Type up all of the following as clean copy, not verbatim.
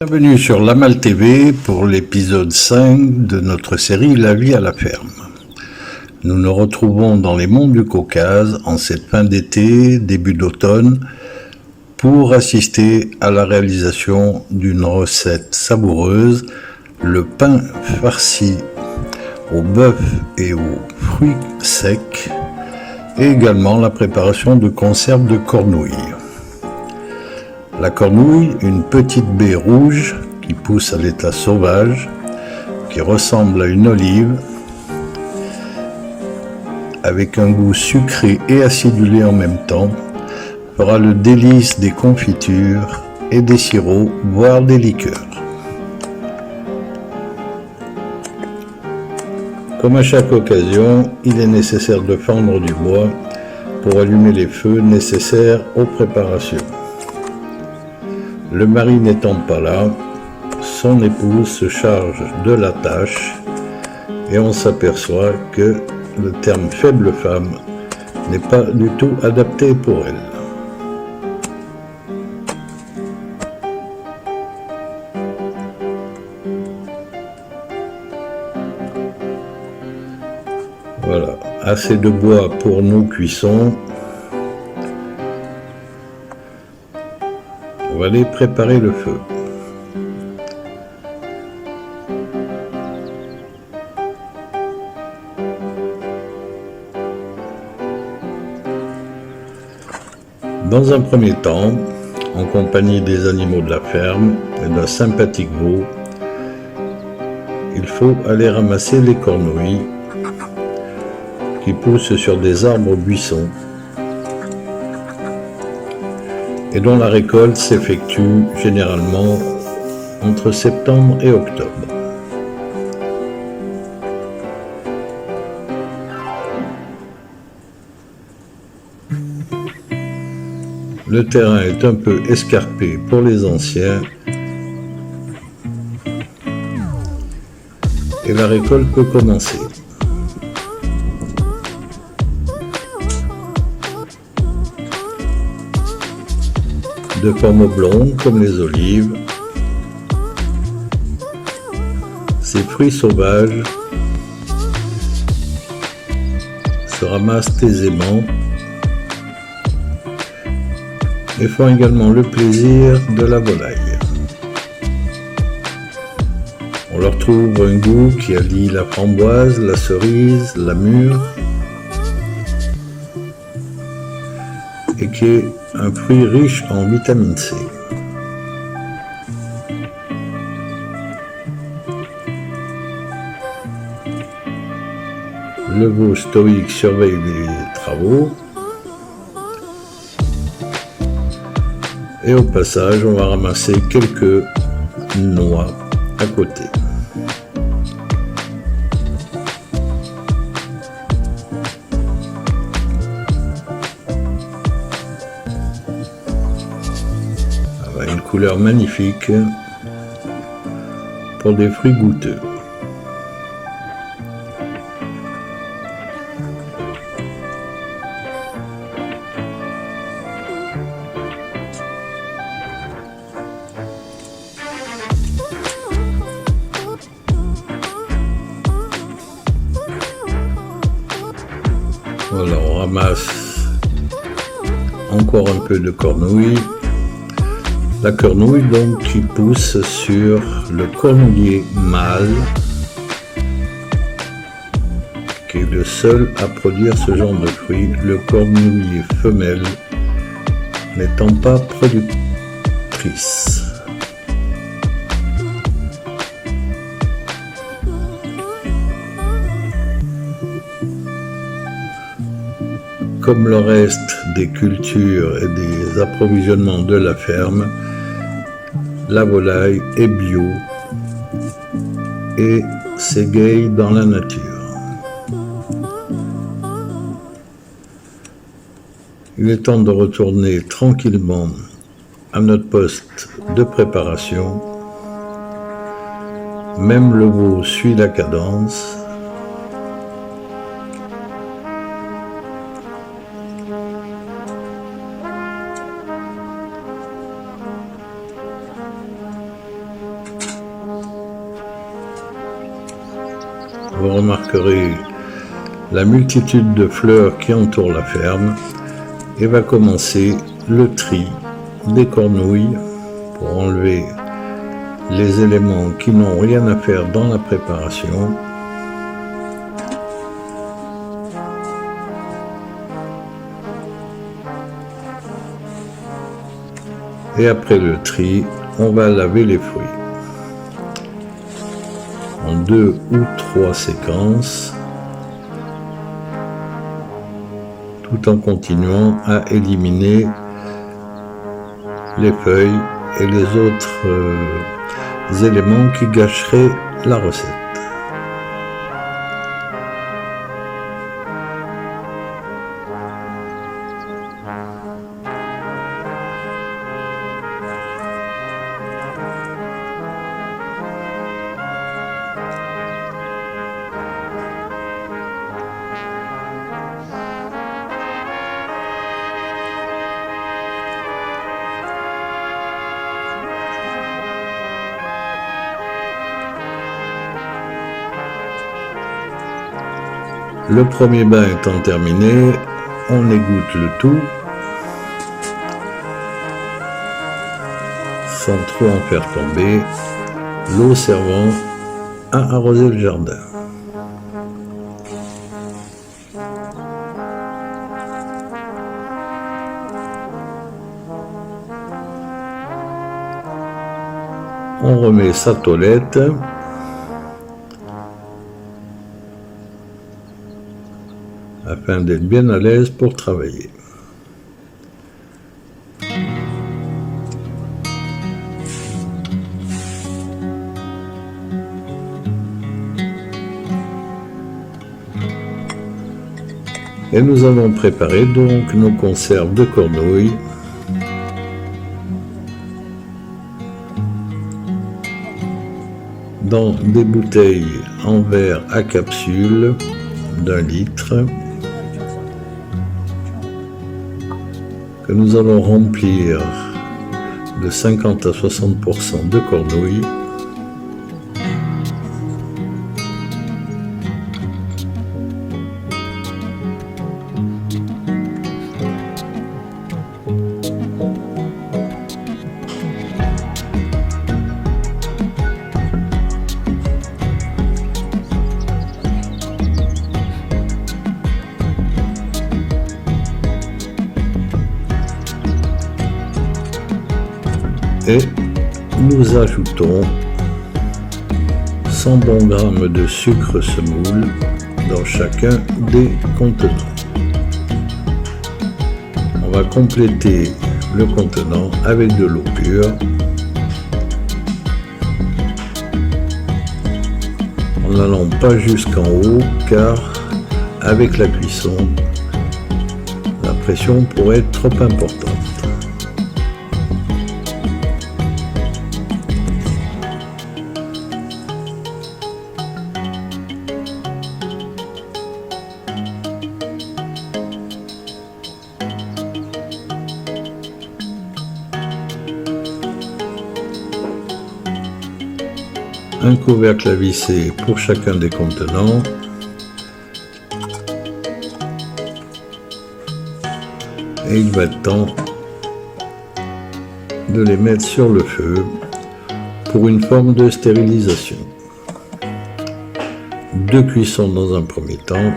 Bienvenue sur Lamal TV pour l'épisode 5 de notre série La vie à la ferme. Nous nous retrouvons dans les monts du Caucase en cette fin d'été, début d'automne, pour assister à la réalisation d'une recette savoureuse, le pain farci au bœuf et aux fruits secs, et également la préparation de conserves de cornouilles. La cornouille, une petite baie rouge qui pousse à l'état sauvage, qui ressemble à une olive, avec un goût sucré et acidulé en même temps, fera le délice des confitures et des sirops, voire des liqueurs. Comme à chaque occasion, il est nécessaire de fendre du bois pour allumer les feux nécessaires aux préparations. Le mari n'étant pas là, son épouse se charge de la tâche et on s'aperçoit que le terme faible femme n'est pas du tout adapté pour elle. Voilà, assez de bois pour nos cuissons. On va aller préparer le feu. Dans un premier temps, en compagnie des animaux de la ferme et d'un sympathique veau, il faut aller ramasser les cornouilles qui poussent sur des arbres buissons et dont la récolte s'effectue généralement entre septembre et octobre. Le terrain est un peu escarpé pour les anciens et la récolte peut commencer. De forme oblongue comme les olives, ces fruits sauvages se ramassent aisément et font également le plaisir de la volaille. On leur trouve un goût qui allie la framboise, la cerise, la mûre et qui est un fruit riche en vitamine C. Le veau stoïque surveille les travaux. Et au passage, on va ramasser quelques noix à côté. Une couleur magnifique pour des fruits goûteux. Voilà, on ramasse encore un peu de cornouille. La cornouille donc qui pousse sur le cornouiller mâle, qui est le seul à produire ce genre de fruit, le cornouiller femelle n'étant pas productrice. Comme le reste des cultures et des approvisionnements de la ferme, la volaille est bio et s'égaye dans la nature. Il est temps de retourner tranquillement à notre poste de préparation. Même le veau suit la cadence. vous remarquerez la multitude de fleurs qui entourent la ferme et va commencer le tri des cornouilles pour enlever les éléments qui n'ont rien à faire dans la préparation. Et après le tri, on va laver les fruits en 2 ou 3 séquences, tout en continuant à éliminer les feuilles et les autres éléments qui gâcheraient la recette. Le premier bain étant terminé, on égoutte le tout sans trop en faire tomber, l'eau servant à arroser le jardin. On remet sa tolette afin d'être bien à l'aise pour travailler. Et nous allons préparer donc nos conserves de cornouilles dans des bouteilles en verre à capsule d'1 litre que nous allons remplir de 50 à 60% de cornouilles . Et nous ajoutons 100 bons grammes de sucre semoule dans chacun des contenants. On va compléter le contenant avec de l'eau pure en n'allant pas jusqu'en haut car avec la cuisson, la pression pourrait être trop importante. Un couvercle à visser pour chacun des contenants. Et il va être temps de les mettre sur le feu pour une forme de stérilisation. 2 cuissons dans un premier temps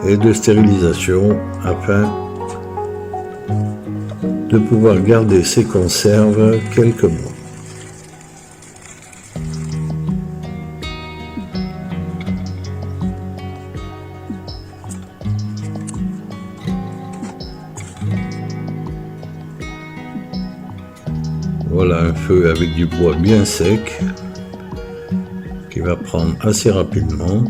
et de stérilisation afin de pouvoir garder ces conserves quelques mois. Voilà un feu avec du bois bien sec qui va prendre assez rapidement.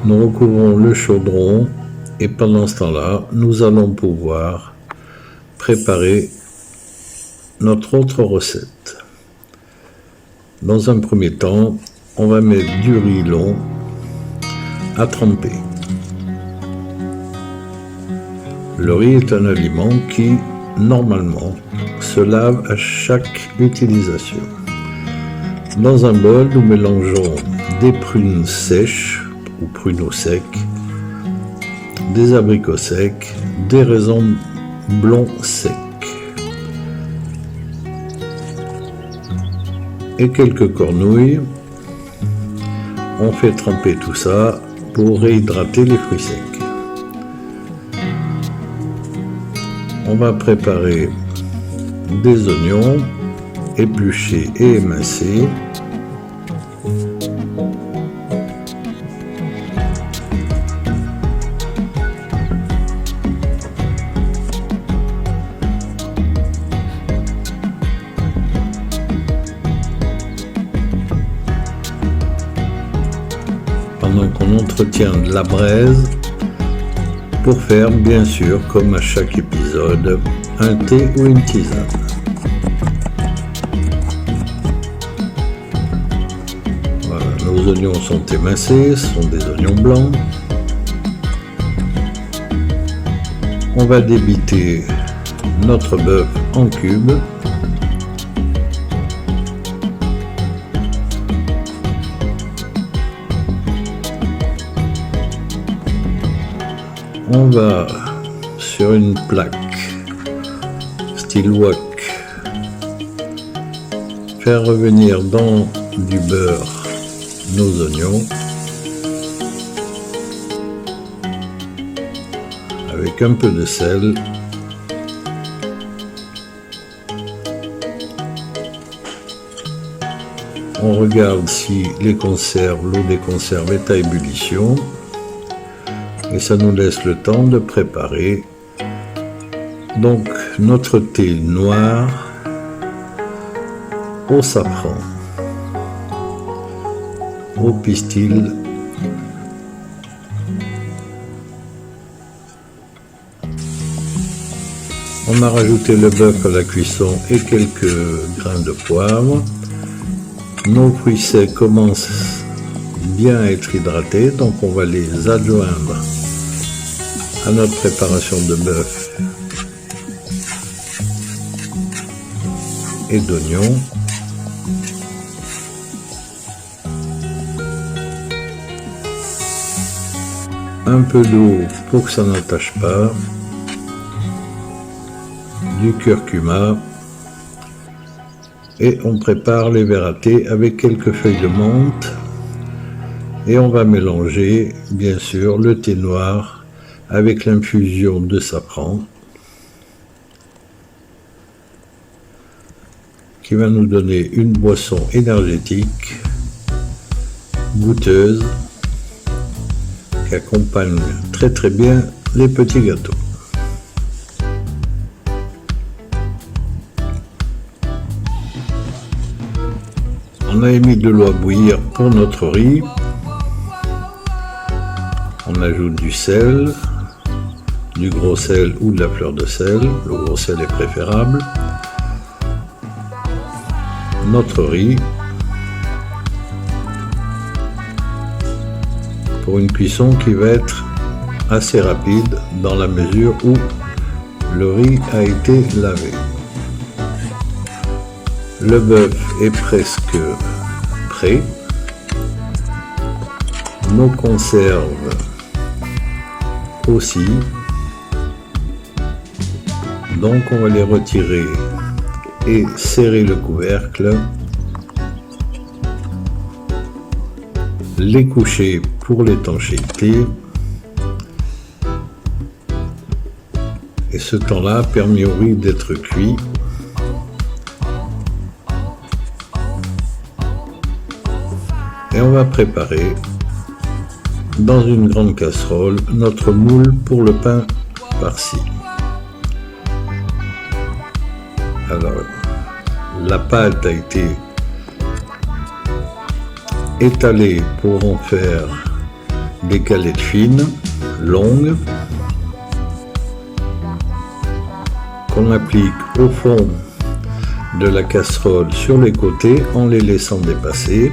Nous recouvrons le chaudron et pendant ce temps-là, nous allons pouvoir préparer notre autre recette. Dans un premier temps, on va mettre du riz long à tremper. Le riz est un aliment qui, normalement, se lave à chaque utilisation. Dans un bol, nous mélangeons des prunes sèches ou pruneaux secs, des abricots secs, des raisins blonds secs et quelques cornouilles. On fait tremper tout ça pour réhydrater les fruits secs. On va préparer des oignons épluchés et émincés. Pendant qu'on entretient de la braise, pour faire, bien sûr, comme à chaque épisode, un thé ou une tisane. Voilà, nos oignons sont émincés, ce sont des oignons blancs. On va débiter notre bœuf en cubes. On va sur une plaque style wok faire revenir dans du beurre nos oignons avec un peu de sel. On regarde si les conserves, l'eau des conserves est à ébullition. Et ça nous laisse le temps de préparer donc notre thé noir au safran, au pistil. On a rajouté le bœuf à la cuisson et quelques grains de poivre. Nos fruits secs commencent bien à être hydratés, donc on va les adjoindre à notre préparation de bœuf et d'oignons. Un peu d'eau pour que ça n'attache pas, du curcuma et on prépare les verres à thé avec quelques feuilles de menthe et on va mélanger bien sûr le thé noir avec l'infusion de safran qui va nous donner une boisson énergétique, goûteuse, qui accompagne très très bien les petits gâteaux. On a mis de l'eau à bouillir pour notre riz. On ajoute du sel, du gros sel ou de la fleur de sel, le gros sel est préférable, notre riz, pour une cuisson qui va être assez rapide dans la mesure où le riz a été lavé. Le bœuf est presque prêt, nos conserves aussi. Donc on va les retirer et serrer le couvercle, les coucher pour l'étanchéité. Et ce temps-là a permis au riz d'être cuit. Et on va préparer dans une grande casserole notre moule pour le pain farci. Alors, la pâte a été étalée pour en faire des galettes fines, longues, qu'on applique au fond de la casserole sur les côtés en les laissant dépasser,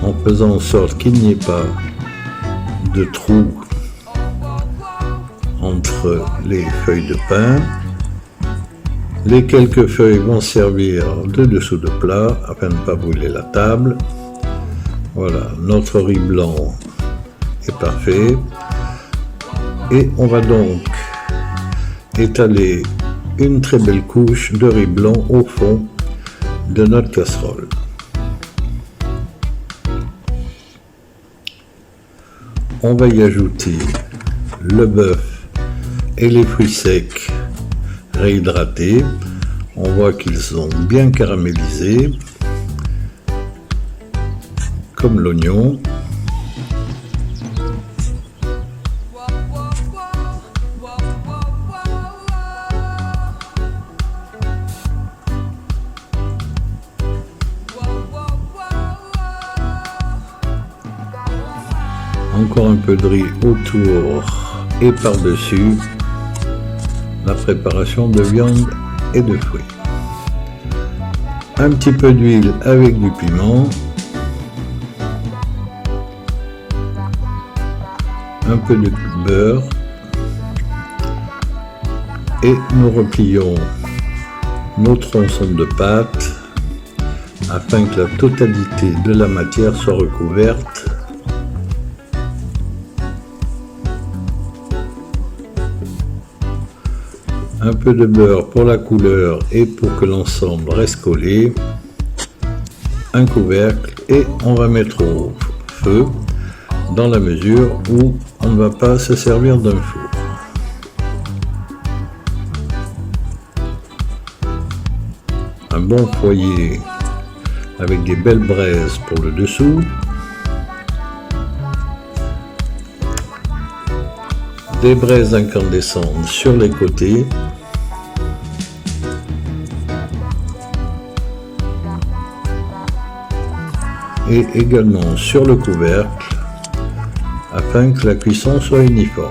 en faisant en sorte qu'il n'y ait pas de trou entre les feuilles de pain. Les quelques feuilles vont servir de dessous de plat afin de ne pas brûler la table. Voilà, notre riz blanc est parfait. Et on va donc étaler une très belle couche de riz blanc au fond de notre casserole. On va y ajouter le bœuf et les fruits secs réhydratés. On voit qu'ils sont bien caramélisés, comme l'oignon. Encore un peu de riz autour et par-dessus la préparation de viande et de fruits. Un petit peu d'huile avec du piment. Un peu de beurre. Et nous replions nos tronçons de pâte afin que la totalité de la matière soit recouverte. Un peu de beurre pour la couleur et pour que l'ensemble reste collé, un couvercle et on va mettre au feu dans la mesure où on ne va pas se servir d'un four. Un bon foyer avec des belles braises pour le dessous, des braises incandescentes sur les côtés, et également sur le couvercle afin que la cuisson soit uniforme.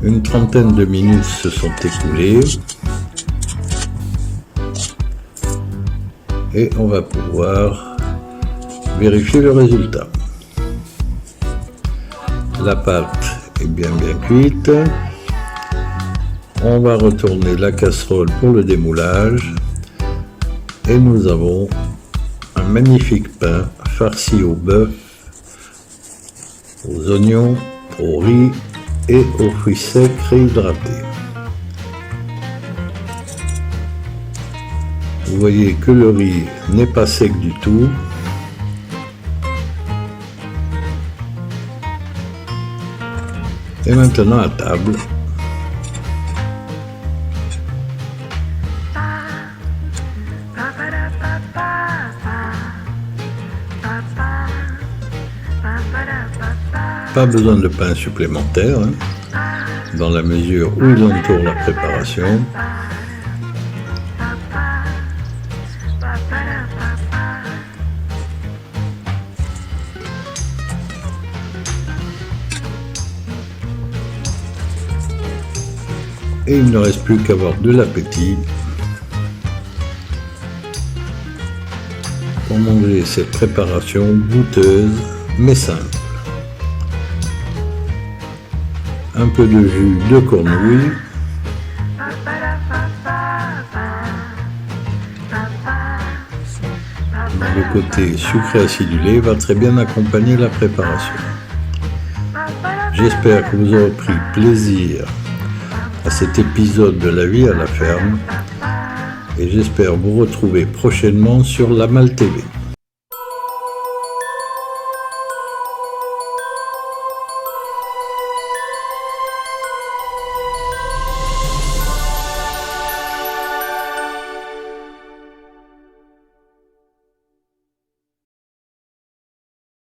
Une trentaine de minutes se sont écoulées et on va pouvoir vérifier le résultat. La pâte est bien cuite. On va retourner la casserole pour le démoulage et nous avons un magnifique pain farci au bœuf, aux oignons, au riz et aux fruits secs réhydratés. Vous voyez que le riz n'est pas sec du tout. Et maintenant à table. Pas besoin de pain supplémentaire, dans la mesure où il entoure la préparation. Et il ne reste plus qu'à avoir de l'appétit pour manger cette préparation goûteuse mais simple. Un peu de jus de cornouille, le côté sucré acidulé va très bien accompagner la préparation. J'espère que vous aurez pris plaisir à cet épisode de La vie à la ferme et j'espère vous retrouver prochainement sur Lamal TV.